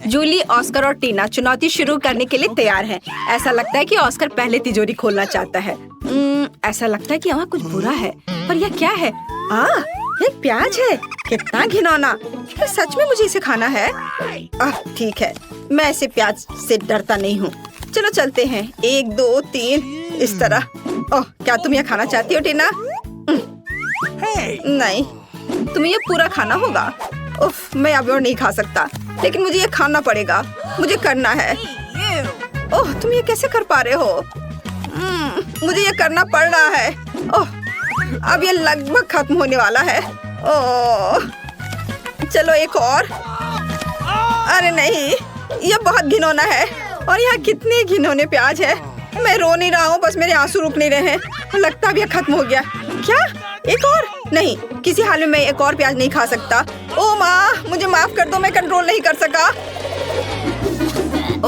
Jully, Oscar और टीना चुनौती शुरू करने के लिए तैयार हैं। ऐसा लगता है कि ऑस्कर पहले तिजोरी खोलना चाहता है। ऐसा लगता है कि वहाँ कुछ बुरा है, पर यह क्या है? एक प्याज है। कितना घिनौना! क्या सच में मुझे इसे खाना है? ठीक है, मैं ऐसे प्याज से डरता नहीं हूँ। चलो चलते हैं। 1 2 3 इस तरह। ओह, क्या तुम यह खाना चाहती हो टीना? नहीं, तुम्हें ये पूरा खाना होगा। उफ, मैं अब और नहीं खा सकता, लेकिन मुझे ये खाना पड़ेगा। मुझे करना है। ओह, तुम ये कैसे कर पा रहे हो? मुझे ये करना पड़ रहा है। ओह, अब ये लगभग खत्म होने वाला है। ओह, चलो एक और। अरे नहीं, ये बहुत घिनौना है। और यहाँ कितने घिनौने प्याज है। मैं रो नहीं रहा हूँ, बस मेरे आंसू रुक नहीं रहे हैं। लगता है अब ये खत्म हो गया। क्या? एक और? नहीं, किसी हाल में मैं एक और प्याज नहीं खा सकता। ओह माँ, मुझे माफ कर दो, मैं कंट्रोल नहीं कर सका।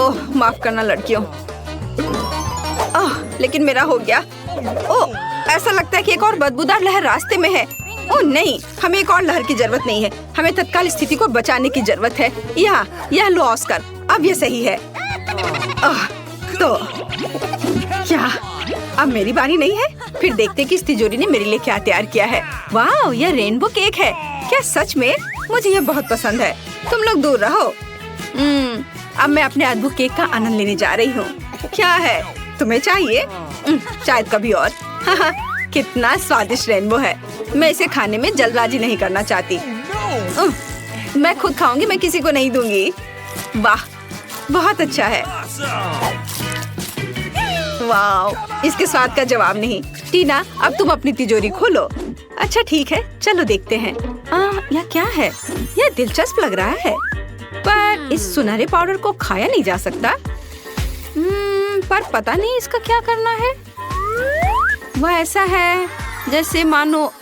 ओह, माफ करना लड़कियों। लेकिन मेरा हो गया। ओह, ऐसा लगता है कि एक और बदबूदार लहर रास्ते में है। ओह नहीं, हमें एक और लहर की जरूरत नहीं है। हमें तत्काल स्थिति को बचाने की जरूरत है। यह लो ऑस्कर, अब ये सही है। तो क्या अब मेरी बारी नहीं है? फिर देखते कि इस तिजोरी ने मेरे लिए क्या तैयार किया है। वाह, यह रेनबो केक है। क्या सच में? मुझे यह बहुत पसंद है। तुम लोग दूर रहो। अब मैं अपने अद्भुत केक का आनंद लेने जा रही हूँ। क्या है, तुम्हें चाहिए? शायद कभी और। कितना स्वादिष्ट रेनबो है। मैं इसे खाने में जल्दबाजी नहीं करना चाहती। मैं खुद खाऊंगी, मैं किसी को नहीं दूंगी। वाह, बहुत अच्छा है। वाह, इसके स्वाद का जवाब नहीं। टीना, अब तुम अपनी तिजोरी खोलो। अच्छा ठीक है, चलो देखते हैं। यह क्या है? यह दिलचस्प लग रहा है, पर इस सुनहरे पाउडर को खाया नहीं जा सकता। पर पता नहीं इसका क्या करना है। वह ऐसा है जैसे मानो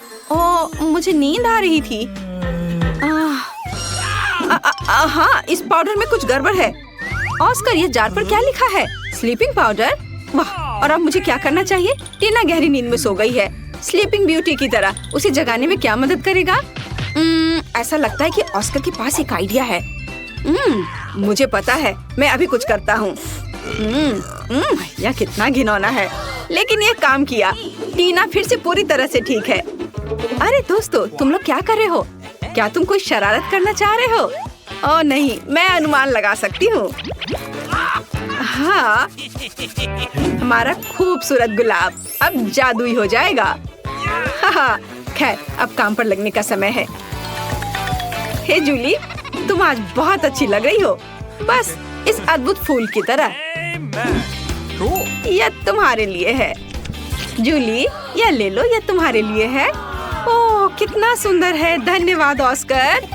मुझे नींद आ रही थी। हाँ, इस पाउडर में कुछ गड़बड़ है। ऑस्कर, ये जार पर क्या लिखा है? Sleeping powder. वाह, और अब मुझे क्या करना चाहिए? टीना गहरी नींद में सो गई है। स्लीपिंग ब्यूटी की तरह उसे जगाने में क्या मदद करेगा? ऐसा लगता है कि ऑस्कर के पास एक आइडिया है। मुझे पता है, मैं अभी कुछ करता हूँ। यह कितना घिनौना है, लेकिन यह काम किया। टीना फिर से पूरी तरह से ठीक है। अरे दोस्तों, तुम लोग क्या कर रहे हो? क्या तुम कोई शरारत करना चाह रहे हो? ओह नहीं, मैं अनुमान लगा सकती हूँ। हाँ, हमारा खूबसूरत गुलाब अब जादुई हो जाएगा। खैर, अब काम पर लगने का समय है। हे जूली, तुम आज बहुत अच्छी लग रही हो, बस इस अद्भुत फूल की तरह। यह तुम्हारे लिए है। जूली, यह ले लो, यह तुम्हारे लिए है। ओह, कितना सुंदर है। धन्यवाद ऑस्कर।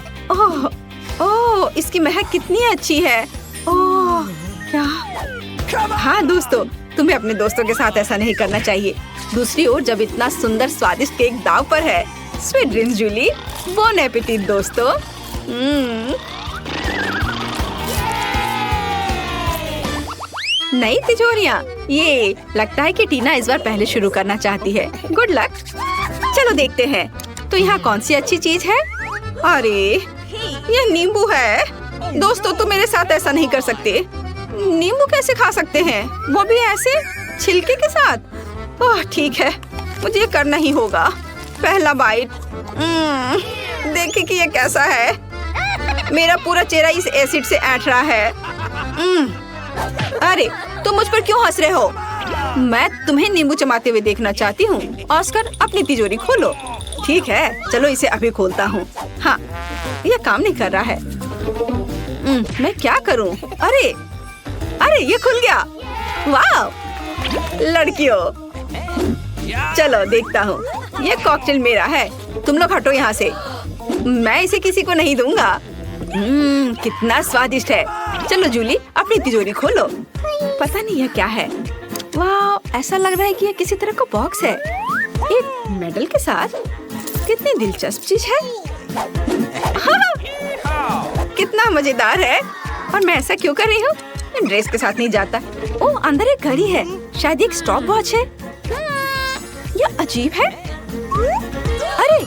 ओह, इसकी महक कितनी अच्छी है। ओह, क्या? हाँ दोस्तों, तुम्हें अपने दोस्तों के साथ ऐसा नहीं करना चाहिए। दूसरी ओर, जब इतना सुंदर स्वादिष्ट केक दाव पर है। Sweet dreams Julie. Bon appetit दोस्तों। नई तिजोरियाँ। ये लगता है कि टीना इस बार पहले शुरू करना चाहती है। Good luck. चलो देखते हैं, तो यहाँ कौन सी अच्छी चीज है? अरे, ये नींबू है। दोस्तों, तुम मेरे साथ ऐसा नहीं कर सकते। नींबू कैसे खा सकते हैं, वो भी ऐसे छिलके के साथ? ओह ठीक है, मुझे ये करना ही होगा। पहला बाइट। देखिए कि ये कैसा है। मेरा पूरा चेहरा इस एसिड से ऐंठ रहा है। अरे, तुम मुझ पर क्यों हंस रहे हो? मैं तुम्हें नींबू चबाते हुए देखना चाहती हूँ। ऑस्कर, अपनी तिजोरी खोलो। ठीक है, चलो इसे अभी खोलता हूँ। हाँ, यह काम नहीं कर रहा है। मैं क्या करूँ? अरे, ये खुल गया। वाह लड़कियों, चलो देखता हूँ। ये कॉकटेल मेरा है। तुम लोग हटो यहाँ से। मैं इसे किसी को नहीं दूंगा। कितना स्वादिष्ट है। चलो जूली, अपनी तिजोरी खोलो। पता नहीं यह क्या है। वाह, ऐसा लग रहा है कि यह किसी तरह का बॉक्स है, एक मेडल के साथ। कितनी दिलचस्प चीज है। हाँ, कितना मजेदार है। और मैं ऐसा क्यों कर रही हूँ? ड्रेस के साथ नहीं जाता। ओह, अंदर एक घड़ी है, शायद एक स्टॉप वॉच है। यह अजीब है। अरे,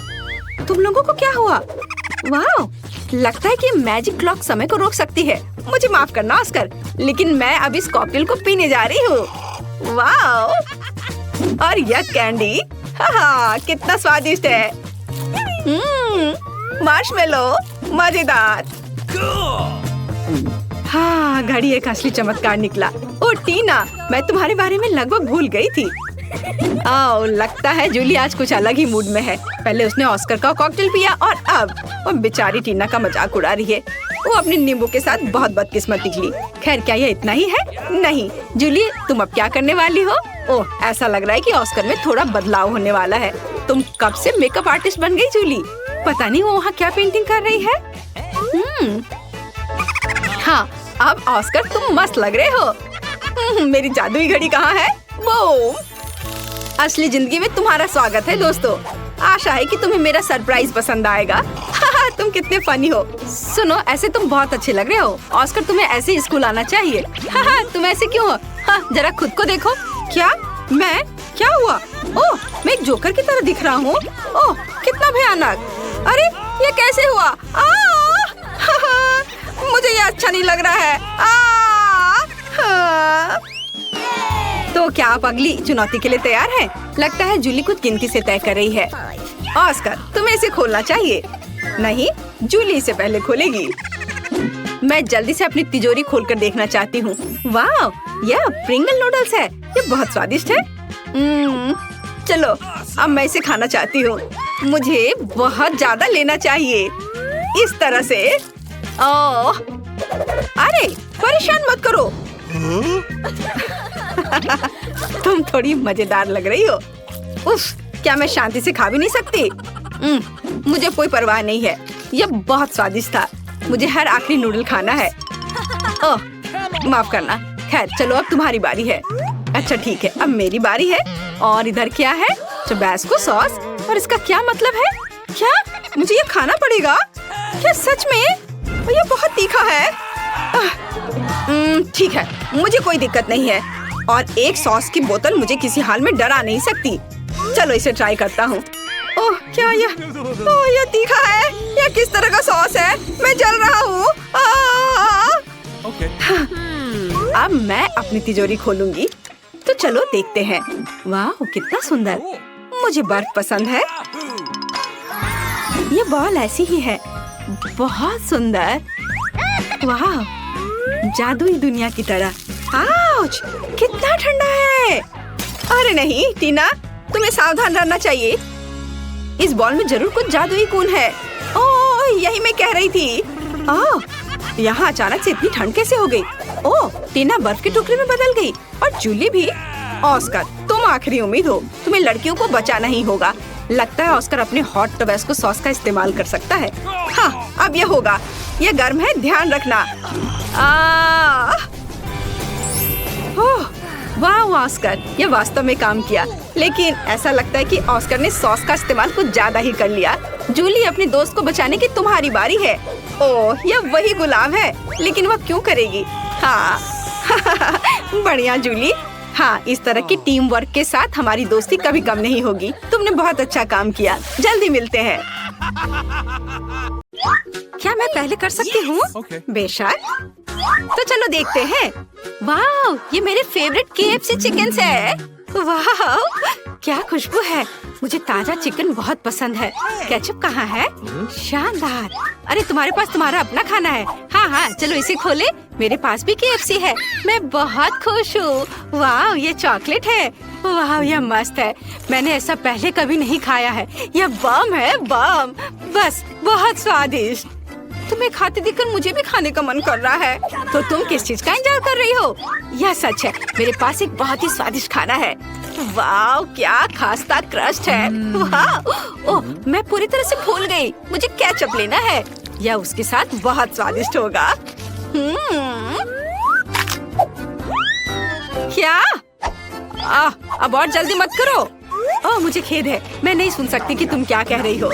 तुम लोगों को क्या हुआ? वाह, लगता है कि मैजिक क्लॉक समय को रोक सकती है। मुझे माफ करना ऑस्कर, लेकिन मैं अब इस कॉकटेल को पीने जा रही हूँ। वाओ! और यह कैंडी, हाँ कितना स्वादिष्ट है। मार्शमेलो, मजेदार। हाँ, घड़ी एक असली चमत्कार निकला। ओ टीना, मैं तुम्हारे बारे में लगभग भूल गई थी। ओह, लगता है जूली आज कुछ अलग ही मूड में है। पहले उसने ऑस्कर का कॉकटेल पिया और अब वो बेचारी टीना का मजाक उड़ा रही है। वो अपने नींबू के साथ बहुत बदकिस्मत निकली। खैर, क्या ये इतना ही है? नहीं जूली, तुम अब क्या करने वाली हो? ओह, ऐसा लग रहा है कि ऑस्कर में थोड़ा बदलाव होने वाला है। तुम कब से मेकअप आर्टिस्ट बन गई जूली? पता नहीं वो वहाँ क्या पेंटिंग कर रही है। हाँ, अब ऑस्कर तुम मस्त लग रहे हो। मेरी जादुई घड़ी कहाँ है? वो असली जिंदगी में तुम्हारा स्वागत है दोस्तों। आशा है कि तुम्हें मेरा सरप्राइज पसंद आएगा। तुम कितने फनी हो। सुनो, ऐसे तुम बहुत अच्छे लग रहे हो। ऑस्कर, तुम्हें ऐसे ही स्कूल आना चाहिए। तुम ऐसे क्यों हो? जरा खुद को देखो। क्या? मैं? क्या हुआ? ओह, मैं एक जोकर की तरह दिख रहा हूँ। ओह, कितना भयानक। अरे, ये कैसे हुआ? मुझे ये अच्छा नहीं लग रहा है। तो क्या आप अगली चुनौती के लिए तैयार हैं? लगता है जूली कुछ गिनती से तय कर रही है। ऑस्कर, तुम्हें इसे खोलना चाहिए। नहीं, जूली इसे पहले खोलेगी। मैं जल्दी से अपनी तिजोरी खोलकर देखना चाहती हूँ। वाह, यह प्रिंगल नूडल्स है। ये बहुत स्वादिष्ट है। चलो, अब मैं इसे खाना चाहती हूँ। मुझे बहुत ज्यादा लेना चाहिए। इस तरह से। ओह, अरे परेशान मत करो। तुम थोड़ी मजेदार लग रही हो। उफ, क्या मैं शांति से खा भी नहीं सकती? मुझे कोई परवाह नहीं है। यह बहुत स्वादिष्ट था। मुझे हर आखिरी नूडल खाना है। ओह, माफ करना। खैर, चलो अब तुम्हारी बारी है। अच्छा ठीक है, अब मेरी बारी है। और इधर क्या है? Tabasco sauce. और इसका क्या मतलब है? क्या मुझे ये खाना पड़ेगा? क्या सच में? ये बहुत तीखा है। ठीक है, मुझे कोई दिक्कत नहीं है। और एक सॉस की बोतल मुझे किसी हाल में डरा नहीं सकती। चलो इसे ट्राई करता हूँ। ओह, क्या ये? ओह, ये तीखा है। ये किस तरह का सॉस है? मैं जल रहा हूँ। अब मैं अपनी तिजोरी खोलूंगी। तो चलो देखते हैं। वाह, कितना सुंदर। मुझे बर्फ पसंद है। ये बॉल ऐसी ही है। बहुत सुंदर। वाह, जादुई दुनिया की तरह। आउच, कितना ठंडा है। अरे नहीं टीना, तुम्हें सावधान रहना चाहिए। इस बॉल में जरूर कुछ जादुई गुण है। ओह, यही मैं कह रही थी। ओह, यहाँ अचानक से इतनी ठंड कैसे हो गई? ओह, टीना बर्फ के टुकड़े में बदल गई। और जूली भी। ऑस्कर, तुम आखिरी उम्मीद हो। तुम्हें लड़कियों को बचाना ही होगा। लगता है ऑस्कर अपने हॉट टबैस्को सॉस का इस्तेमाल कर सकता है। हाँ, अब यह होगा। यह गर्म है, ध्यान रखना। ओह, वाह ऑस्कर, यह वास्तव में काम किया। लेकिन ऐसा लगता है कि ऑस्कर ने सॉस का इस्तेमाल कुछ ज्यादा ही कर लिया। जूली, अपने दोस्त को बचाने की तुम्हारी बारी है। ओह, यह वही गुलाब है। लेकिन वह क्यों करेगी? हाँ। बढ़िया जूली। हाँ, इस तरह की टीम वर्क के साथ हमारी दोस्ती कभी कम नहीं होगी। तुमने बहुत अच्छा काम किया। जल्दी मिलते हैं। क्या मैं पहले कर सकती हूँ? बेशक। तो चलो देखते हैं। वाह, ये मेरे फेवरेट KFC चिकन्स है। वाह, क्या खुशबू है। मुझे ताजा चिकन बहुत पसंद है। केचप कहाँ है? शानदार। अरे, तुम्हारे पास तुम्हारा अपना खाना है। हाँ, चलो इसे खोले। मेरे पास भी KFC है। मैं बहुत खुश हूँ। वाह, ये चॉकलेट है। वाह, यह मस्त है। मैंने ऐसा पहले कभी नहीं खाया है। यह बम है, बम। बस बहुत स्वादिष्ट। तुम्हें खाते देखकर मुझे भी खाने का मन कर रहा है। तो तुम किस चीज का इंतजार कर रही हो? यह सच है, मेरे पास एक बहुत ही स्वादिष्ट खाना है। वाह, क्या खास्ता क्रस्ट है। वाह, ओह, मैं पूरी तरह से भूल गई। मुझे केचप लेना है। यह उसके साथ बहुत स्वादिष्ट होगा। क्या? अब और जल्दी मत करो। ओह, मुझे खेद है। मैं नहीं सुन सकती कि तुम क्या कह रही हो।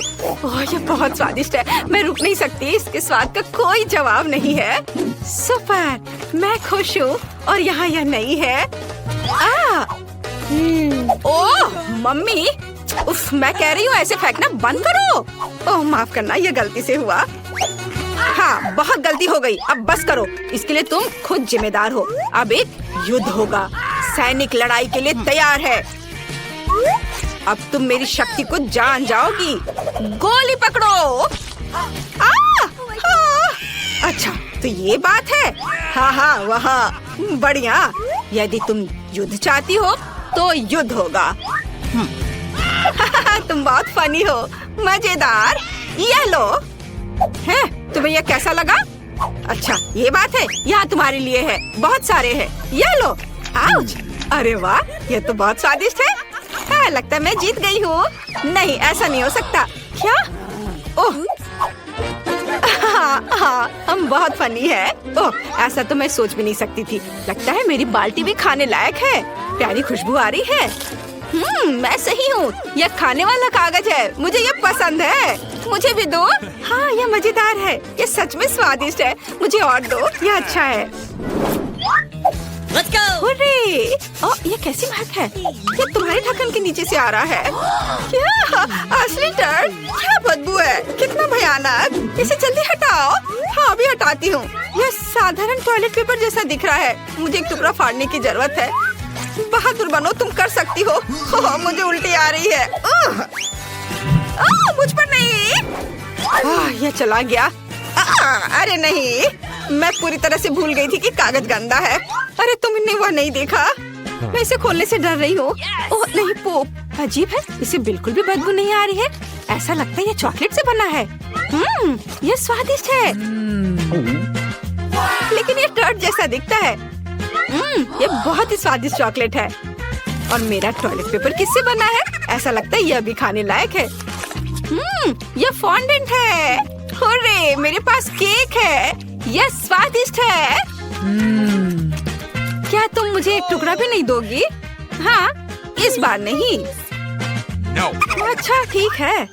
ओह, ये बहुत स्वादिष्ट है। मैं रुक नहीं सकती। इसके स्वाद का कोई जवाब नहीं है। सुपर, मैं खुश हूँ। और यहाँ यह नहीं है। ओह मम्मी, उफ, मैं कह रही हूँ ऐसे फेंकना बंद करो। ओह, माफ करना, ये गलती से हुआ। हाँ, बहुत गलती हो गई, अब बस करो। इसके लिए तुम खुद जिम्मेदार हो। अब एक युद्ध होगा। सैनिक लड़ाई के लिए तैयार है। अब तुम मेरी शक्ति को जान जाओगी। गोली पकड़ो। अच्छा, तो ये बात है। हाँ, वहाँ बढ़िया। यदि तुम युद्ध चाहती हो तो युद्ध होगा। तुम बहुत फनी हो, मजेदार। ये लो। है, तुम्हें यह कैसा लगा? अच्छा, ये बात है। यहाँ तुम्हारे लिए है, बहुत सारे हैं। ये लो। आउच! अरे वाह, ये तो बहुत स्वादिष्ट है। हाँ, लगता है मैं जीत गई हूँ। नहीं, ऐसा नहीं हो सकता। क्या? ओह, हाँ, हम बहुत फनी है। ओह, ऐसा तो मैं सोच भी नहीं सकती थी। लगता है मेरी बाल्टी भी खाने लायक है। प्यारी खुशबू आ रही है। मैं सही हूँ। यह खाने वाला कागज है। मुझे ये पसंद है। मुझे भी दो। हाँ, यह मजेदार है। यह सच में स्वादिष्ट है। मुझे और दो। यह अच्छा है। Let's go! हुर्रे! ओह, ये कैसी महक है? ये तुम्हारे ढक्कन के नीचे से आ रहा है। क्या? असली टर्ड? क्या बदबू है? कितना भयानक! इसे जल्दी हटाओ। हाँ, अभी हटाती हूँ। यह साधारण टॉयलेट पेपर जैसा दिख रहा है। मुझे एक टुकड़ा फाड़ने की जरूरत है। बहादुर बनो, तुम कर सकती हो। मुझे उल्टी आ रही है। मुझ पर नहीं। यह चला गया। अरे नहीं, मैं पूरी तरह से भूल गई थी कि कागज गंदा है। अरे तुमने वह नहीं देखा? मैं इसे खोलने से डर रही हूँ। ओह नहीं, पोप अजीब है। इसे बिल्कुल भी बदबू नहीं आ रही है। ऐसा लगता है ये चॉकलेट से बना है। ये स्वादिष्ट है, लेकिन ये टर्ड जैसा दिखता है। ये बहुत ही स्वादिष्ट चॉकलेट है। और मेरा टॉयलेट पेपर किससे बना है? ऐसा लगता है यह भी खाने लायक है। यह फॉन्डेंट है। हुर्रे, मेरे पास केक है। यह स्वादिष्ट है। क्या तुम मुझे एक टुकड़ा भी नहीं दोगी? हाँ, इस बार नहीं। No. अच्छा, ठीक है।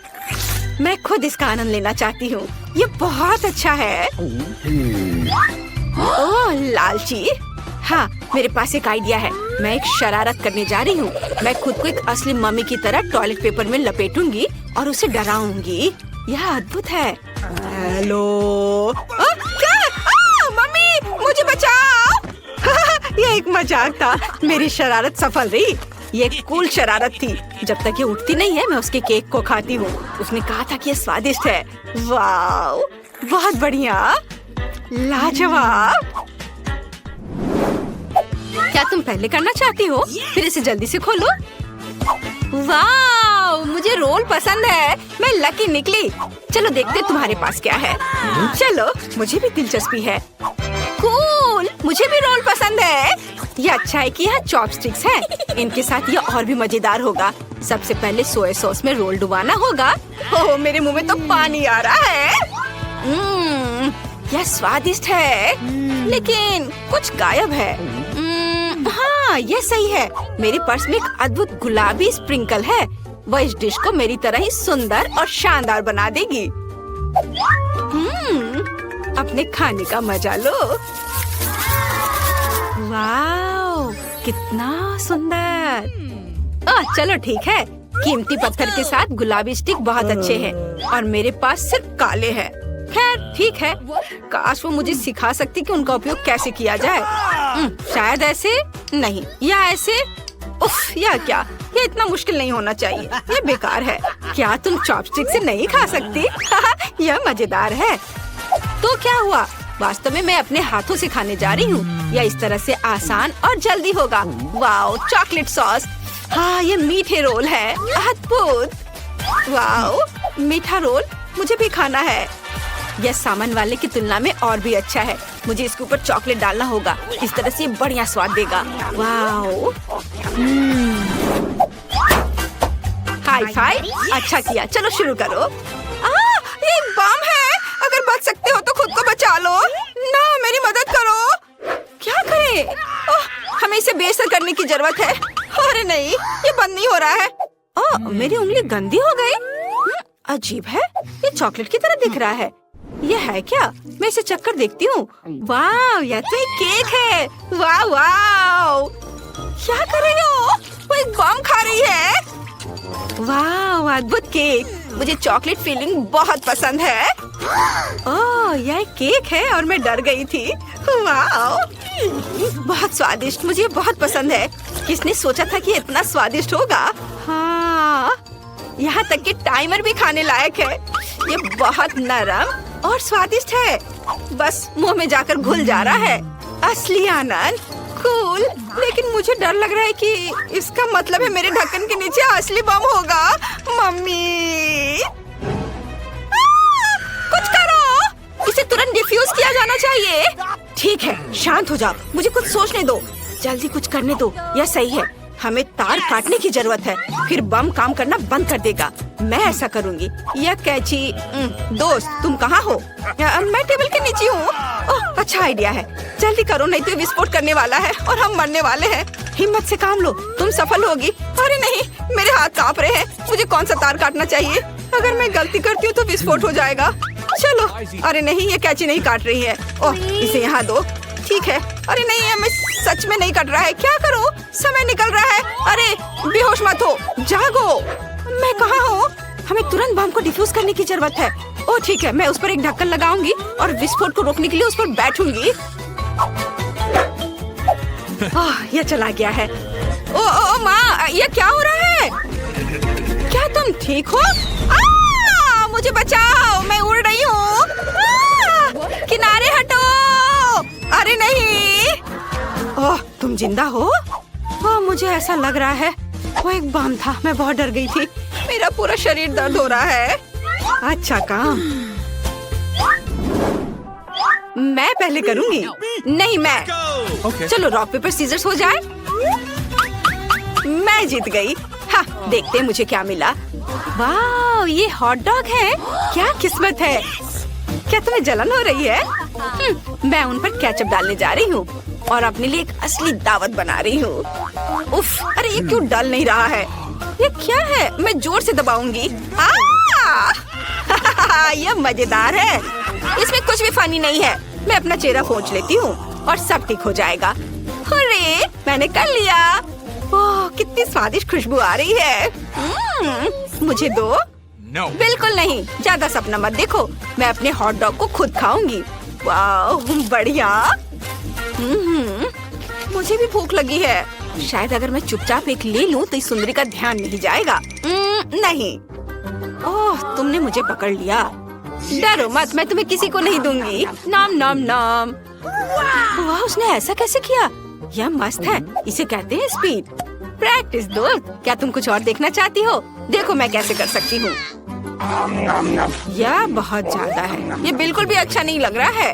मैं खुद इसका आनंद लेना चाहती हूँ। ये बहुत अच्छा है। ओह, लालची। हाँ, मेरे पास एक आइडिया है। मैं एक शरारत करने जा रही हूँ। मैं खुद को एक असली मम्मी की तरह टॉयलेट पेपर में लपेटूंगी और उसे डराऊंगी। यह अद्भुत है। हेलो। क्या? मम्मी, मुझे बचाओ। यह एक मजाक था। मेरी शरारत सफल रही। ये एक कूल शरारत थी। जब तक ये उठती नहीं है, मैं उसके केक को खाती हूँ। उसने कहा था कि ये स्वादिष्ट है। वाह, बहुत बढ़िया, लाजवाब। क्या तुम पहले करना चाहती हो? फिर इसे जल्दी से खोलो। वाह, मुझे रोल पसंद है। मैं लकी निकली। चलो देखते तुम्हारे पास क्या है। चलो, मुझे भी दिलचस्पी है। कूल, मुझे भी रोल पसंद है। ये अच्छा है कि यहाँ चॉपस्टिक्स हैं। इनके साथ ये और भी मजेदार होगा। सबसे पहले सोया सॉस में रोल डुबाना होगा। ओह, मेरे मुंह में तो पानी आ रहा है। यह स्वादिष्ट है, लेकिन कुछ गायब है। हाँ, ये सही है। मेरे पर्स में एक अद्भुत गुलाबी स्प्रिंकल है। वह इस डिश को मेरी तरह ही सुंदर और शानदार बना देगी। अपने खाने का मजा लो। वाह, कितना सुंदर। चलो ठीक है। कीमती पत्थर के साथ गुलाबी स्टिक बहुत अच्छे हैं और मेरे पास सिर्फ काले हैं। खैर ठीक है। काश वो मुझे सिखा सकती कि उनका उपयोग कैसे किया जाए। शायद ऐसे नहीं, या ऐसे। उफ, या क्या? ये इतना मुश्किल नहीं होना चाहिए। ये बेकार है। क्या तुम चॉपस्टिक से नहीं खा सकती? यह मजेदार है। तो क्या हुआ? वास्तव में मैं अपने हाथों से खाने जा रही हूँ। यह इस तरह से आसान और जल्दी होगा। Wow, chocolate sauce. हाँ, ये मीठे रोल है। अद्भुत। वाओ, मीठा रोल मुझे भी खाना है। यह सामान वाले की तुलना में और भी अच्छा है। मुझे इसके ऊपर चॉकलेट डालना होगा। इस तरह से बढ़िया स्वाद देगा। Wow, high five. अच्छा किया। चलो शुरू करो। ये एक बम है। अगर बच सकते हो तो खुद को बचा लो ना। मेरी मदद करो। क्या करें? हमें इसे बेअसर करने की जरूरत है। अरे नहीं, ये बंद नहीं हो रहा है। मेरी उंगली गंदी हो गई। अजीब है, ये चॉकलेट की तरह दिख रहा है। ये है क्या? मैं इसे चक्कर देखती हूँ। वाह, यह तो एक केक है। वाह वाह, क्या कर रही हो? वो एक बम खा रही है। वाह, अद्भुत केक। मुझे चॉकलेट फिलिंग बहुत पसंद है। ओह, यह केक है और मैं डर गई थी। वाह, बहुत स्वादिष्ट, मुझे बहुत पसंद है। किसने सोचा था कि इतना स्वादिष्ट होगा? हाँ, यहाँ तक कि टाइमर भी खाने लायक है। ये बहुत नरम और स्वादिष्ट है, बस मुंह में जाकर घुल जा रहा है। असली आनंद, कूल। लेकिन मुझे डर लग रहा है कि इसका मतलब है मेरे ढक्कन के नीचे असली बम होगा। मम्मी, कुछ करो, इसे तुरंत डिफ्यूज किया जाना चाहिए। ठीक है, शांत हो जाओ, मुझे कुछ सोचने दो। जल्दी कुछ करने दो, यह सही है। हमें तार काटने की जरूरत है, फिर बम काम करना बंद कर देगा। मैं ऐसा करूंगी। यह कैची। दोस्त, तुम कहाँ हो? मैं टेबल के नीचे हूँ। ओह, अच्छा आइडिया है। जल्दी करो, नहीं तो विस्फोट करने वाला है और हम मरने वाले हैं। हिम्मत से काम लो, तुम सफल होगी। अरे नहीं, मेरे हाथ कांप रहे हैं। मुझे कौन सा तार काटना चाहिए? अगर मैं गलती करती हूँ तो विस्फोट हो जाएगा। चलो। अरे नहीं, ये कैची नहीं काट रही है। ओह, इसे यहाँ दो। ठीक है। अरे नहीं, हमें सच में नहीं कट रहा है। क्या करो, समय निकल रहा है। अरे बेहोश मत हो, जागो। मैं कहाँ हूँ? हमें तुरंत बम को डिफ्यूज करने की जरूरत है। ओह ठीक है, मैं उस पर एक ढक्कन लगाऊंगी और विस्फोट को रोकने के लिए उस पर बैठूंगी। यह चला गया है। ओ माँ, यह क्या हो रहा है? क्या तुम ठीक हो? मुझे बचाओ, मैं उड़ रही हूँ। किनारे हटो। अरे नहीं। ओह, तुम जिंदा हो? ओह, मुझे ऐसा लग रहा है वो एक बम था। मैं बहुत डर गई थी। मेरा पूरा शरीर दर्द हो रहा है। अच्छा काम। मैं पहले करूंगी। नहीं, मैं। चलो रॉक पेपर सीजर्स हो जाए। मैं जीत गई। हाँ, देखते हैं मुझे क्या मिला। वाह, ये हॉट डॉग है। क्या किस्मत है। क्या तुम्हें जलन हो रही है? मैं उन पर केचप डालने जा रही हूँ और अपने लिए एक असली दावत बना रही हूँ। उफ, अरे ये क्यों डल नहीं रहा है? ये क्या है? मैं जोर से दबाऊंगी। यह मजेदार है। इसमें कुछ भी फनी नहीं है। मैं अपना चेहरा पोंछ लेती हूँ और सब ठीक हो जाएगा। अरे मैंने कर लिया। ओह, कितनी स्वादिष्ट खुशबू आ रही है। मुझे दो। No. बिल्कुल नहीं, ज्यादा सपना मत देखो। मैं अपने हॉट डॉग को खुद खाऊंगी। वाह, बढ़िया। मुझे भी भूख लगी है। शायद अगर मैं चुपचाप एक ले लूं तो इस सुंदरी का ध्यान नहीं जाएगा। नहीं। ओह, तुमने मुझे पकड़ लिया। डरो मत, मैं तुम्हें किसी को नहीं दूंगी। नाम नाम नाम। वाह, उसने ऐसा कैसे किया? यह मस्त है। इसे कहते हैं स्पीड। प्रैक्टिस दोस्त। क्या तुम कुछ और देखना चाहती हो? देखो मैं कैसे कर सकती हूँ। यह बहुत ज्यादा है। ये बिल्कुल भी अच्छा नहीं लग रहा है।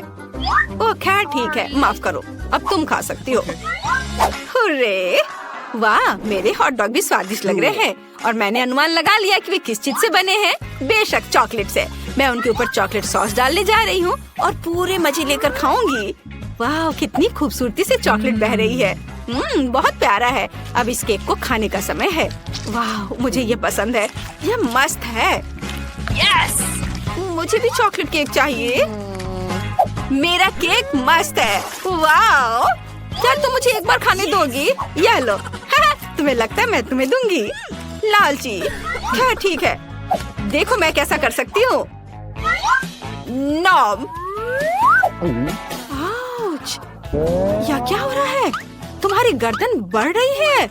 ओह खैर ठीक है, माफ करो। अब तुम खा सकती हो। हुर्रे! वाह, मेरे हॉट डॉग भी स्वादिष्ट लग रहे हैं और मैंने अनुमान लगा लिया कि वे किस चीज से बने हैं। बेशक चॉकलेट से। मैं उनके ऊपर चॉकलेट सॉस डालने जा रही हूँ और पूरे मजे लेकर खाऊंगी। वाह, कितनी खूबसूरती से चॉकलेट बह रही है। बहुत प्यारा है। अब इस केक को खाने का समय है। वाह, मुझे ये पसंद है। यह मस्त है। यस! मुझे भी चॉकलेट केक चाहिए। मेरा केक मस्त है। वाह! क्या तुम मुझे एक बार खाने दोगी? यह लो। तुम्हें लगता है मैं तुम्हें दूंगी? लालची। क्या ठीक है, देखो मैं कैसा कर सकती हूँ। नॉम। आउच! यह क्या हो रहा है? तुम्हारी गर्दन बढ़ रही है।